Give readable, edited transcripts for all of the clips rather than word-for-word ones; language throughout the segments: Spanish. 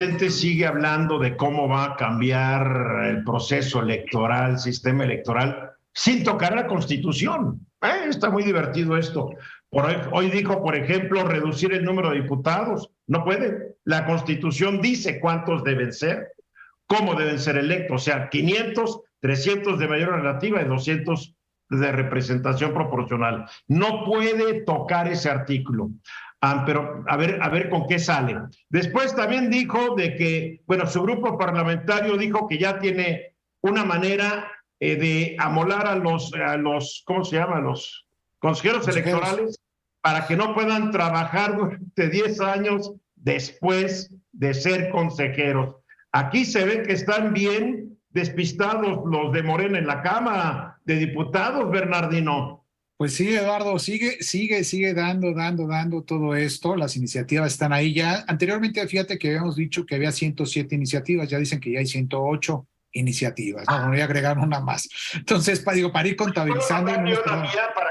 presidente sigue hablando de cómo va a cambiar el proceso electoral, el sistema electoral, sin tocar la Constitución. Está muy divertido esto. Hoy dijo, por ejemplo, reducir el número de diputados. No puede. La Constitución dice cuántos deben ser, cómo deben ser electos. O sea, 500, 300 de mayoría relativa y 200 de representación proporcional. No puede tocar ese artículo. Pero a ver con qué sale. Después también dijo de que, bueno, su grupo parlamentario dijo que ya tiene una manera de amolar a los, ¿cómo se llama? Los consejeros electorales para que no puedan trabajar durante 10 años después de ser consejeros. Aquí se ve que están bien despistados los de Morena en la Cámara de Diputados, Bernardino. Pues sí, Eduardo, sigue dando todo esto. Las iniciativas están ahí ya. Anteriormente, fíjate que habíamos dicho que había 107 iniciativas, ya dicen que ya hay 108 iniciativas, ¿no? Voy a agregar una más. Entonces, para ir contabilizando. Para que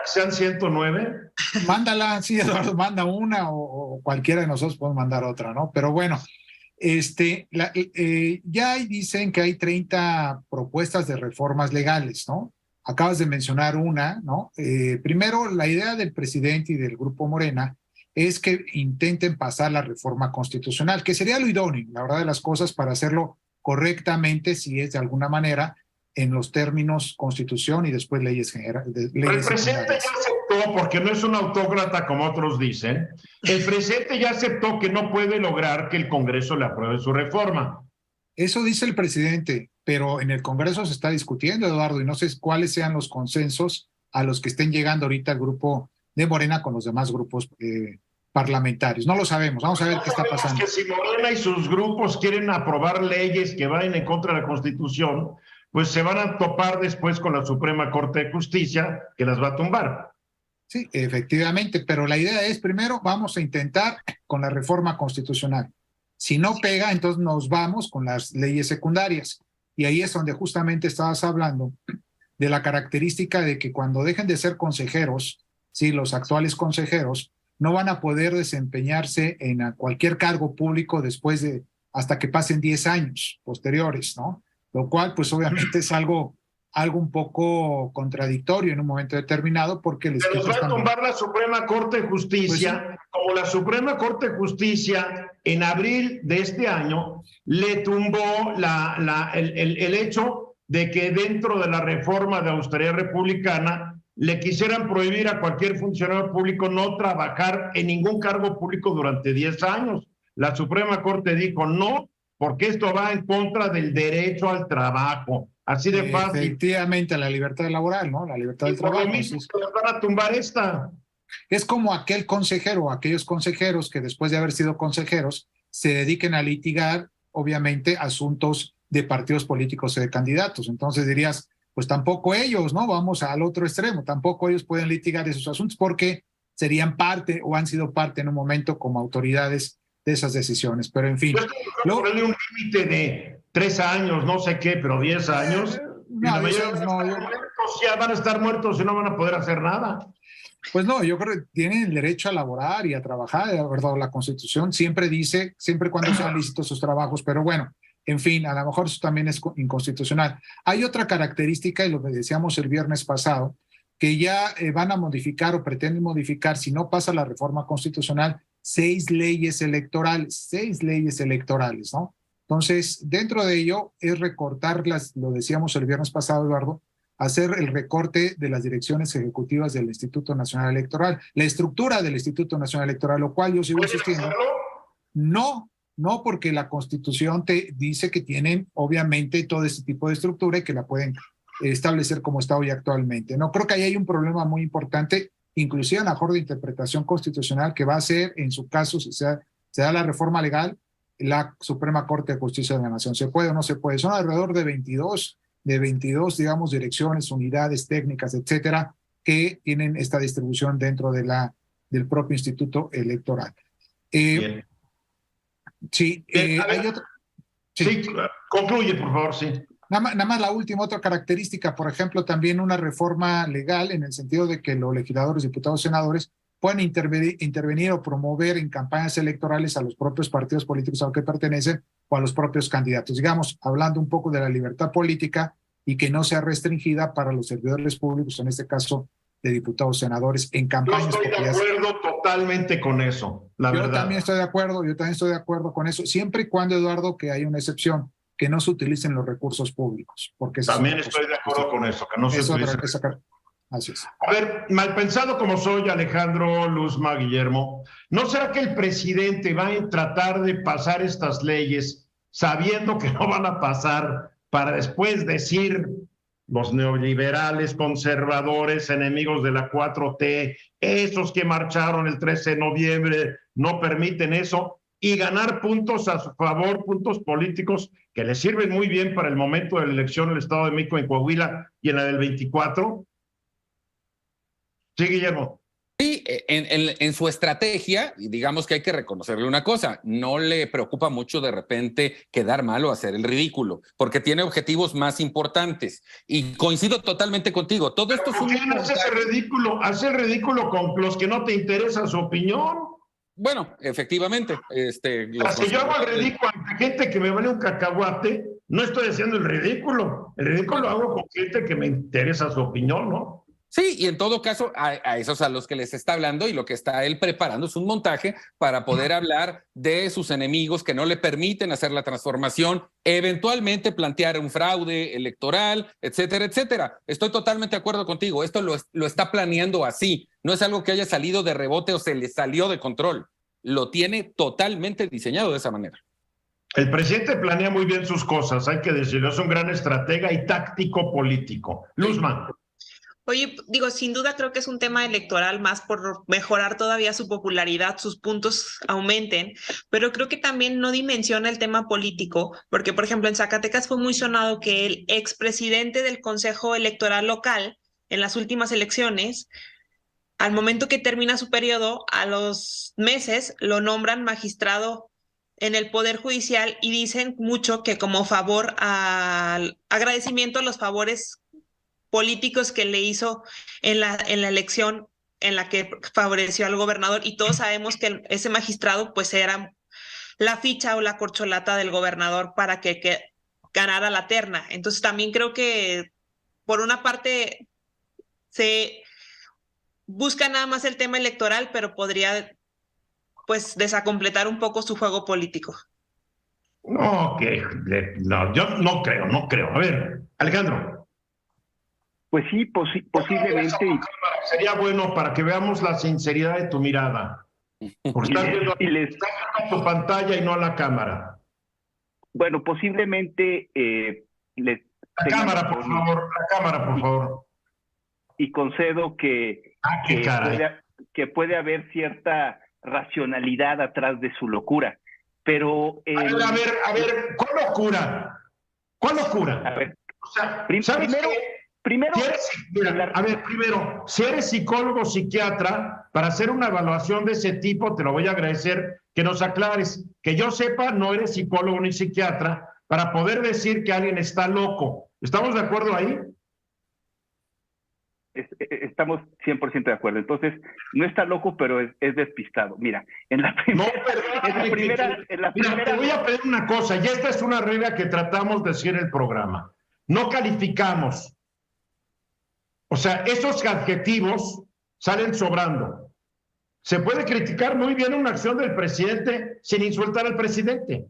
sean 109. Mándala, sí, Eduardo, manda una o cualquiera de nosotros podemos mandar otra, ¿no? Pero bueno, ya dicen que hay 30 propuestas de reformas legales, ¿no? Acabas de mencionar una, ¿no? Primero, la idea del presidente y del grupo Morena es que intenten pasar la reforma constitucional, que sería lo idóneo, la verdad de las cosas, para hacerlo correctamente, si es de alguna manera, en los términos constitución y después leyes generales. El presidente ya aceptó, porque no es un autócrata como otros dicen, el presidente ya aceptó que no puede lograr que el Congreso le apruebe su reforma. Eso dice el presidente, pero en el Congreso se está discutiendo, Eduardo, y no sé cuáles sean los consensos a los que estén llegando ahorita el grupo de Morena con los demás grupos parlamentarios. No lo sabemos, vamos a ver qué está pasando. Que si Morena y sus grupos quieren aprobar leyes que vayan en contra de la Constitución, pues se van a topar después con la Suprema Corte de Justicia, que las va a tumbar. Sí, efectivamente, pero la idea es, primero, vamos a intentar con la reforma constitucional. Si no pega, entonces nos vamos con las leyes secundarias. Y ahí es donde justamente estabas hablando de la característica de que cuando dejen de ser consejeros, sí, los actuales consejeros, no van a poder desempeñarse en cualquier cargo público después de, hasta que pasen 10 años posteriores, ¿no? Lo cual, pues obviamente es algo un poco contradictorio en un momento determinado porque les Pero va a tumbar la Suprema Corte de Justicia, pues, como la Suprema Corte de Justicia en abril de este año le tumbó el hecho de que dentro de la reforma de austeridad republicana le quisieran prohibir a cualquier funcionario público no trabajar en ningún cargo público durante 10 años. La Suprema Corte dijo no, porque esto va en contra del derecho al trabajo. Así de fácil. Efectivamente, la libertad laboral, ¿no? La libertad del trabajo. Entonces, van a tumbar esta. Es como aquel consejero, aquellos consejeros que después de haber sido consejeros se dediquen a litigar, obviamente, asuntos de partidos políticos o de candidatos. Entonces dirías, pues tampoco ellos, ¿no? Vamos al otro extremo, tampoco ellos pueden litigar esos asuntos porque serían parte o han sido parte en un momento como autoridades de esas decisiones. Pero en fin. Ponerle un límite de 3 años, no sé qué, pero 10 años. No, ya van a estar muertos y no van a poder hacer nada. Pues no, yo creo que tienen el derecho a laborar y a trabajar, de verdad, la Constitución siempre dice, siempre y cuando sean lícitos sus trabajos, pero bueno, en fin, a lo mejor eso también es inconstitucional. Hay otra característica, y lo que decíamos el viernes pasado, que ya van a modificar o pretenden modificar, si no pasa la reforma constitucional, 6 leyes electorales, ¿no? Entonces, dentro de ello es recortarlas, lo decíamos el viernes pasado, Eduardo, hacer el recorte de las direcciones ejecutivas del Instituto Nacional Electoral, la estructura del Instituto Nacional Electoral, lo cual yo sigo insistiendo. No, porque la Constitución te dice que tienen obviamente todo este tipo de estructura y que la pueden establecer como está hoy actualmente. No, creo que ahí hay un problema muy importante, inclusive en la mejor de interpretación constitucional que va a ser, en su caso, si se da la reforma legal, la Suprema Corte de Justicia de la Nación. ¿Se puede o no se puede? Son alrededor de 22, digamos, direcciones, unidades técnicas, etcétera, que tienen esta distribución dentro de del propio Instituto Electoral. Sí, hay otra. Sí, concluye, por favor, sí. Nada más la última, otra característica, por ejemplo, también una reforma legal en el sentido de que los legisladores, diputados, senadores pueden intervenir o promover en campañas electorales a los propios partidos políticos a los que pertenecen o a los propios candidatos. Digamos, hablando un poco de la libertad política y que no sea restringida para los servidores públicos, en este caso de diputados, senadores, en campañas. Yo estoy de acuerdo totalmente con eso, la verdad. Yo también estoy de acuerdo con eso, siempre y cuando, Eduardo, que hay una excepción, que no se utilicen los recursos públicos. Porque también estoy de acuerdo con eso, que no se utilicen. Así es. A ver, mal pensado como soy, Alejandro, Luzma, Guillermo, ¿no será que el presidente va a tratar de pasar estas leyes sabiendo que no van a pasar para después decir los neoliberales, conservadores, enemigos de la 4T, esos que marcharon el 13 de noviembre, no permiten eso, y ganar puntos a su favor, puntos políticos que les sirven muy bien para el momento de la elección en el Estado de México, en Coahuila y en la del 24? Sí, Guillermo. Sí, en su estrategia, digamos que hay que reconocerle una cosa, no le preocupa mucho de repente quedar mal o hacer el ridículo, porque tiene objetivos más importantes. Y coincido totalmente contigo. Todo esto es un... ¿Por qué no haces el ridículo? ¿Haces el ridículo con los que no te interesa su opinión? Bueno, efectivamente. Si yo hago el ridículo ante gente que me vale un cacahuate, no estoy haciendo el ridículo. El ridículo lo hago con gente que me interesa su opinión, ¿no? Sí, y en todo caso, a esos a los que les está hablando, y lo que está él preparando es un montaje para poder hablar de sus enemigos que no le permiten hacer la transformación, eventualmente plantear un fraude electoral, etcétera, etcétera. Estoy totalmente de acuerdo contigo. Esto lo está planeando así. No es algo que haya salido de rebote o se le salió de control. Lo tiene totalmente diseñado de esa manera. El presidente planea muy bien sus cosas, hay que decirlo. Es un gran estratega y táctico político. Luzma. Oye, digo, sin duda creo que es un tema electoral más por mejorar todavía su popularidad, sus puntos aumenten, pero creo que también no dimensiona el tema político, porque por ejemplo en Zacatecas fue muy sonado que el expresidente del Consejo Electoral local en las últimas elecciones, al momento que termina su periodo, a los meses lo nombran magistrado en el Poder Judicial y dicen mucho que como favor al agradecimiento a los favores políticos que le hizo en la elección en la que favoreció al gobernador, y todos sabemos que ese magistrado pues era la ficha o la corcholata del gobernador para que ganara la terna. Entonces también creo que por una parte se busca nada más el tema electoral, pero podría pues desacompletar un poco su juego político. No, yo no creo. A ver, Alejandro. Pues sí, posiblemente. Sería bueno para que veamos la sinceridad de tu mirada. Porque estás viendo a tu pantalla y no a la cámara. Bueno, posiblemente la cámara, por favor. Y concedo que puede haber cierta racionalidad atrás de su locura. Pero a ver, ¿cuál locura? A ver, o sea, primero, si eres psicólogo o psiquiatra, para hacer una evaluación de ese tipo, te lo voy a agradecer que nos aclares. Que yo sepa, no eres psicólogo ni psiquiatra para poder decir que alguien está loco. ¿Estamos de acuerdo ahí? Estamos 100% de acuerdo. Entonces, no está loco, pero es despistado. Mira, en la primera... Te voy a pedir una cosa, y esta es una regla que tratamos de decir en el programa. No calificamos. O sea, esos adjetivos salen sobrando. Se puede criticar muy bien una acción del presidente sin insultar al presidente.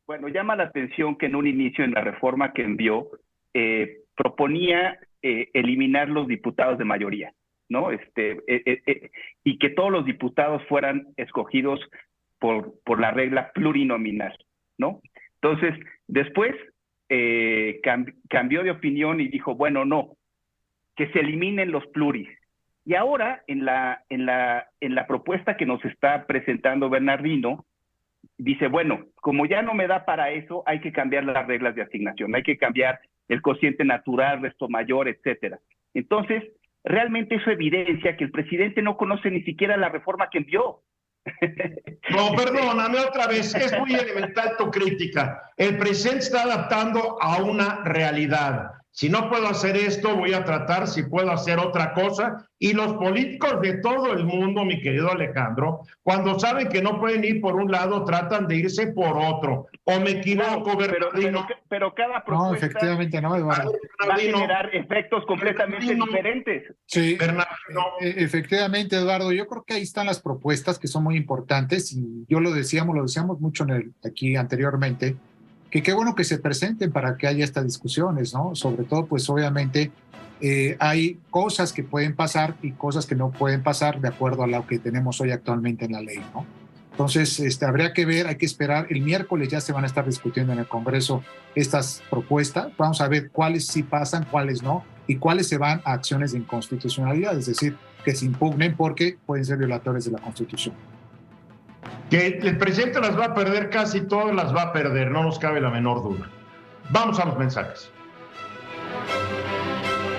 Bueno, llama la atención que en un inicio, en la reforma que envió, proponía eliminar los diputados de mayoría, ¿no? Y que todos los diputados fueran escogidos por la regla plurinominal, ¿no? Entonces, después cambió de opinión y dijo, bueno, no, que se eliminen los pluris. Y ahora, en la propuesta que nos está presentando Bernardino, dice, bueno, como ya no me da para eso, hay que cambiar las reglas de asignación, hay que cambiar el cociente natural, resto mayor, etcétera. Entonces, realmente eso evidencia que el presidente no conoce ni siquiera la reforma que envió. No, perdóname otra vez, es muy elemental tu crítica. El presidente está adaptando a una realidad. Si no puedo hacer esto, voy a tratar si puedo hacer otra cosa. Y los políticos de todo el mundo, mi querido Alejandro, cuando saben que no pueden ir por un lado, tratan de irse por otro. ¿O me equivoco, Bernardino? Pero cada propuesta No, efectivamente no, Eduardo. va a generar efectos completamente diferentes. Sí, Bernardino. Efectivamente, Eduardo, yo creo que ahí están las propuestas que son muy importantes y yo lo decíamos mucho aquí anteriormente, que qué bueno que se presenten para que haya estas discusiones, ¿no? Sobre todo, pues obviamente hay cosas que pueden pasar y cosas que no pueden pasar de acuerdo a lo que tenemos hoy actualmente en la ley, ¿no? Entonces, habría que ver, hay que esperar. El miércoles ya se van a estar discutiendo en el Congreso estas propuestas. Vamos a ver cuáles sí pasan, cuáles no, y cuáles se van a acciones de inconstitucionalidad, es decir, que se impugnen porque pueden ser violadores de la Constitución. Que el presidente las va a perder, casi todas las va a perder, no nos cabe la menor duda. Vamos a los mensajes.